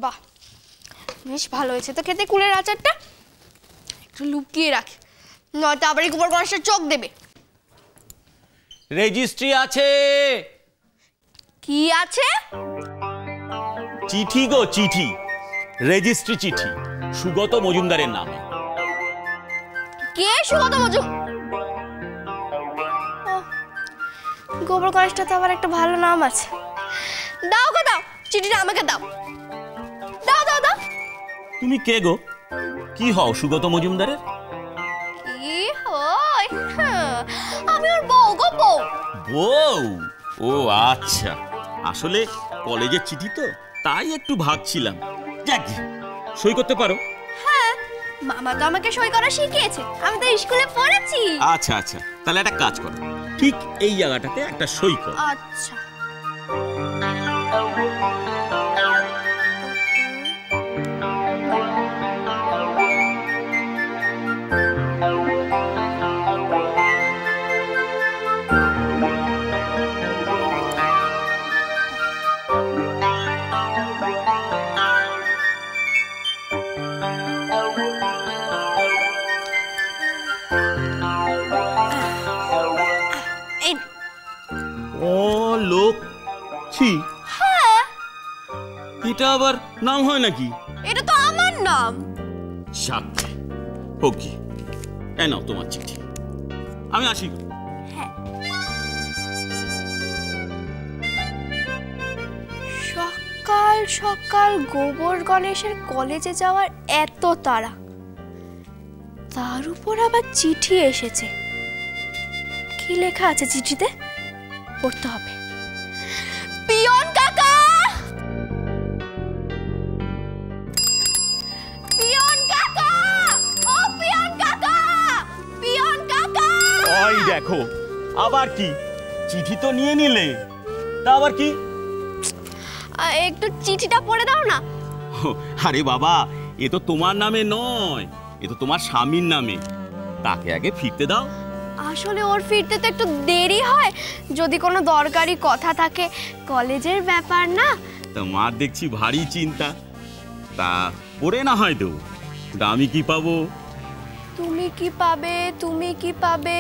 বাহ, বেশ ভালো হয়েছে তো খেতে কুলের আচারটা। একটু লুকিয়ে রাখ, নয়তো আবার এই গোবর গণেশের চোখ দেবে। রেজিস্ট্রি আছে। কি আছে? চিঠি গো, চিঠি, রেজিস্ট্রি চিঠি, সুগত মজুমদারের নামে। কে সুগত মজুম? গোবর গণেশটা তো আবার একটা ভালো নাম আছে। দাও গো দাও, চিঠিটা আমাকে দাও। দাও দাও দাও। তুমি কে গো? কি হও সুগত মজুমদারের? কি হই? আমি ওর বউ গো, বউ। বউ? ও আচ্ছা, আসলে কলেজের চিঠি তো, তাই একটু ভাবছিলাম। যাক, সই করতে পারো? হ্যাঁ, মামা তো আমাকে সই করা শিখিয়েছে, আমি তো স্কুলে পড়েছি। আচ্ছা আচ্ছা, তাহলে একটা কাজ করো, ঠিক এই জায়গাটাতে একটা সই করো। আচ্ছা। ও লক্ষ্মী? হ্যাঁ। এটা আবার নাম হয় নাকি? এটা তো আমার নাম। যাক, ওকে, এ নাও তোমার চিঠি, আমি আসি। হ্যাঁ। সকাল সকাল গোবর গণেশের কলেজে যাওয়ার এত তাড়া, তার উপর আবার চিঠি এসেছে। কি লেখা আছে চিঠিতে? পড়তে হবে। পিয়ন কাকা, পিয়ন কাকা, ও পিয়ন কাকা, পিয়ন কাকা। ওই দেখো, আবার কি? চিঠি তো নিয়ে নিলে, তা আবার কি? একটু চিঠিটা পড়ে দাও না। আরে বাবা, এ তো তোমার নামে নয়, এ তো তোমার স্বামীর নামে, তাকে আগে ফিরতে দাও। আসলে ওর ফিরতে তো একটু দেরি হয়, যদি কোনো দরকারি কথা থাকে, কলেজের ব্যাপার না। তোমার দেখছি ভারী চিন্তা, তা পড়ে না হয় দেবো, আমি কি পাবো? তুমি কি পাবে, তুমি কি পাবে?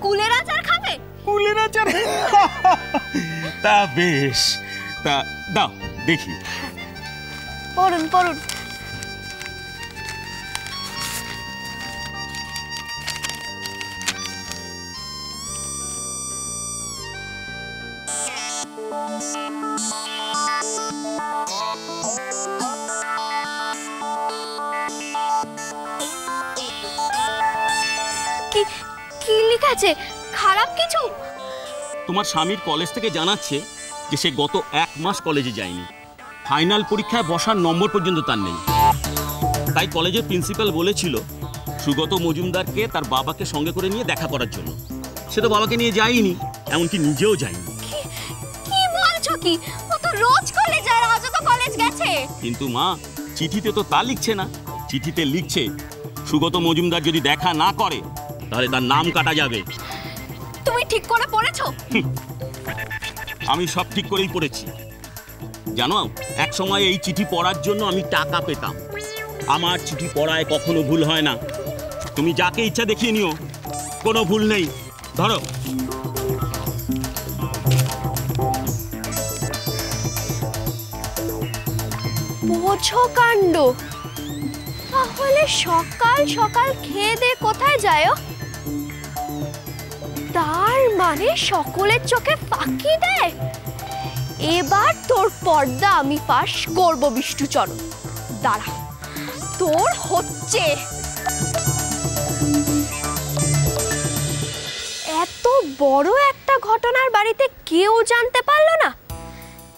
কুলের আচার খাবে? কুলের আচার? তা বেশ, তা দাও দেখি। পড়ুন পড়ুন। কি কি লেখা আছে? খারাপ কিছু? তোমার স্বামীর কলেজ থেকে জানাচ্ছে যে সে গত 1 মাস কলেজে যায়নি, ফাইনাল পরীক্ষায় বসার নম্বর পর্যন্ত তার নেই। তাই কলেজের প্রিন্সিপাল বলেছিল সুগত মজুমদারকে তার বাবাকে সঙ্গে করে নিয়ে দেখা করার জন্য। সে তো বাবাকে নিয়ে যায়নি, এমনকি নিজেও যায়নি। কি বলছো কি? ও তো রোজ কলেজ যায়, আজও তো কলেজ গেছে। কিন্তু মা, চিঠিতে তো তা লিখছে না। চিঠিতে লিখছে সুগত মজুমদার যদি দেখা না করে তাহলে তার নাম কাটা যাবে। তুমি ঠিক করে পড়েছো? আমি সব ঠিক করেই পড়েছি। জানো, এক সময় এই চিঠি পড়ার জন্য আমি টাকা পেতাম। আমার চিঠি পড়ায় কখনো ভুল হয় না। তুমি যাকে ইচ্ছা দেখিয়ে নিও, কোনো ভুল নেই। ধরো। বোঝো কাণ্ড। তাহলে সকাল সকাল খেয়ে দিয়ে কোথায় যায়? তার মানে সকলের চোখে ফাঁকি দেয়। এবার তোর পর্দা আমি ফাঁস করব বিষ্ণুচরণ। দাঁড়া, তোর হচ্ছে। এত বড় একটা ঘটনার বাড়িতে কেউ জানতে পারলো না,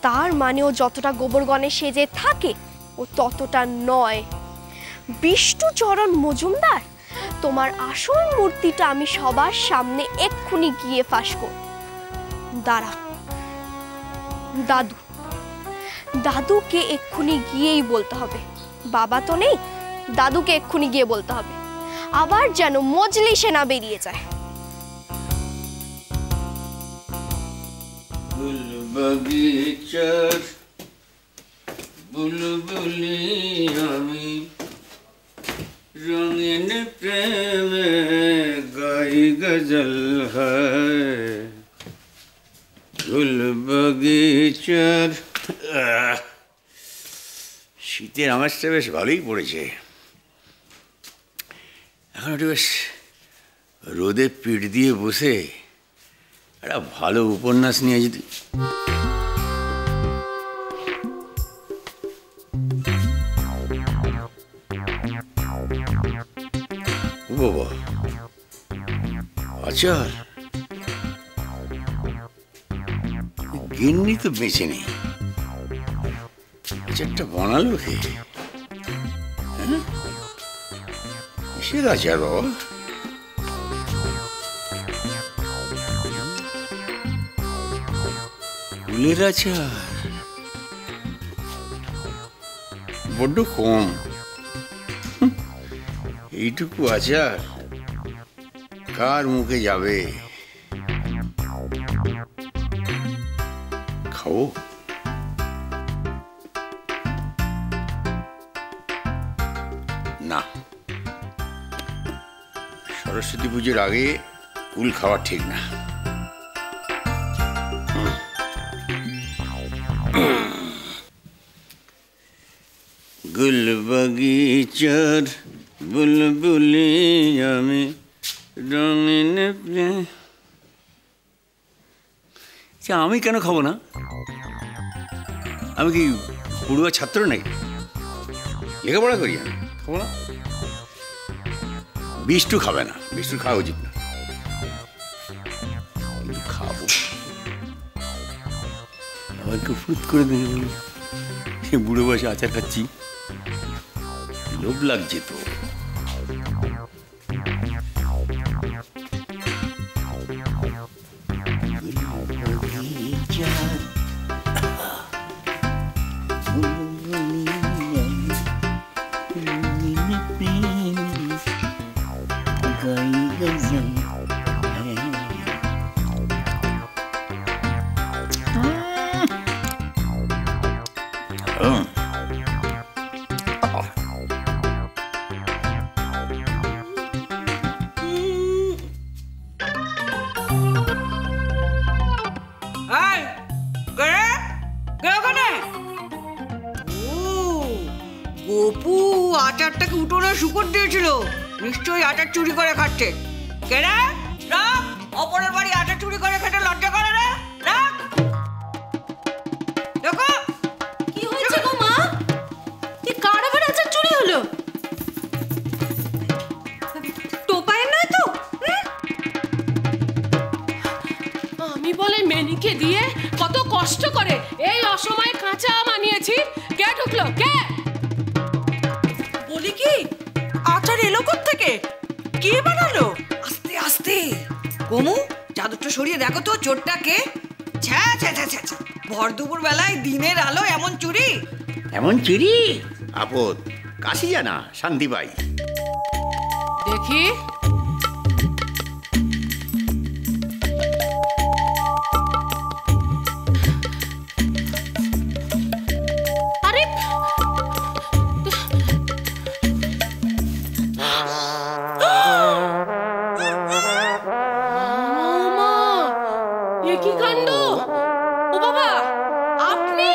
তার মানে ও যতটা গোবর গণেশ সেজে থাকে ও ততটা নয়। বিষ্ণুচরণ মজুমদার, তোমার আসল মূর্তিটা আমি সবার সামনে এক্ষুনি গিয়ে ফাঁস করব। দাঁড়া। দাদু, দাদুকে এক্ষুনি গিয়েই বলতে হবে। বাবা তো নেই, দাদুকে এক্ষুনি গিয়ে বলতে হবে, আবার যেন মজলিসে না বেরিয়ে যায়। বাগিচার বুলবুলি আমি রঙিন প্রেমে গাই গজল হ্যায় ফুল বগিচার। শীতের আমেজটা বেশ ভালোই পড়েছে। এখন একটু বেশ রোদে পিঠ দিয়ে বসে একটা ভালো উপন্যাস নিয়ে যদি। বাবা আচার, গিন্নি তো বেঁচে নেই, আচারটা বানালো কে? কিসের আচার বাবা? ফুলের আচার, বড্ড কম। এইটুকু আচার কার মুখে যাবে? খাও। না, সরস্বতী পুজোর আগে কুল খাওয়া ঠিক না। গুল বগিচার বুলবুলি আমি রঙিন। আমি কেন খাবো না? আমি কি পড়ুয়া ছাত্র নাকি? লেখাপড়া করি, আমি খাবো না? বিষ্টু খাবে না, বিষ্টু খাওয়া উচিত না, কিন্তু খাবো। আবার কেউ ফুট করে দেবে বলি সে বুড়ো বয়সে আচার খাচ্ছি, লোভ লাগছে তো। গপু আচারটাকে উঠোনে শুকর দিয়েছিল, নিশ্চয়ই আচার চুরি করে খাচ্ছে। কেনা রাখ, অপরের বাড়ি আচার চুরি করে খেতে লজ্জা করে না? রাখ। দেখো কি হয়েছে গো মা? কি কার আবার আচার চুরি হলো? টোপায় নয় তো? আমি বলে মেনিকে দিয়ে কত কষ্ট করে এই অসময়ে কাঁচা আম আনিয়েছি, কে ঢুকলো? কে? বলি কি আচার এলো কোত্থেকে? কে বানালো? আস্তে আস্তে কমু, চাদরটা সরিয়ে দেখো তো চোরটা কে। ছ্যা ছ্যা ছ্যা ছ্যা, ভর দুপুর বেলায় দিনের আলো এমন চুরি? এমন চুরি আপদ কাশি জানা শান্তি পাই। দেখি আরে কি কাণ্ড! ও বাবা, আপনি?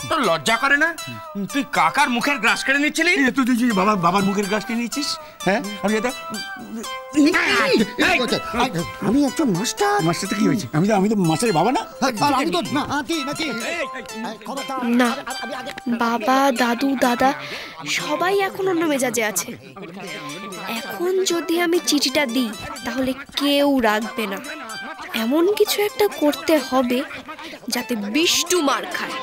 তোর লজ্জা করে না? তুই কাকার মুখের গ্রাস কেড়ে নিচ্ছিলি? তুই বাবার মুখের গ্রাস কেড়ে নিচ্ছিস? হ্যাঁ, আমি একজন মাস্টার। মাস্টারটা কি হয়েছে? আমি তো মাস্টারের বাবা না। আমি তো না, বাবা দাদু দাদা সবাই এখন অন্য মেজাজে আছে। এখন যদি আমি চিঠিটা দিই তাহলে কেউ রাখবে না। এমন কিছু একটা করতে হবে যাতে বিষ্টু মার খায়।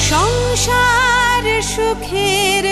সংসার সুখের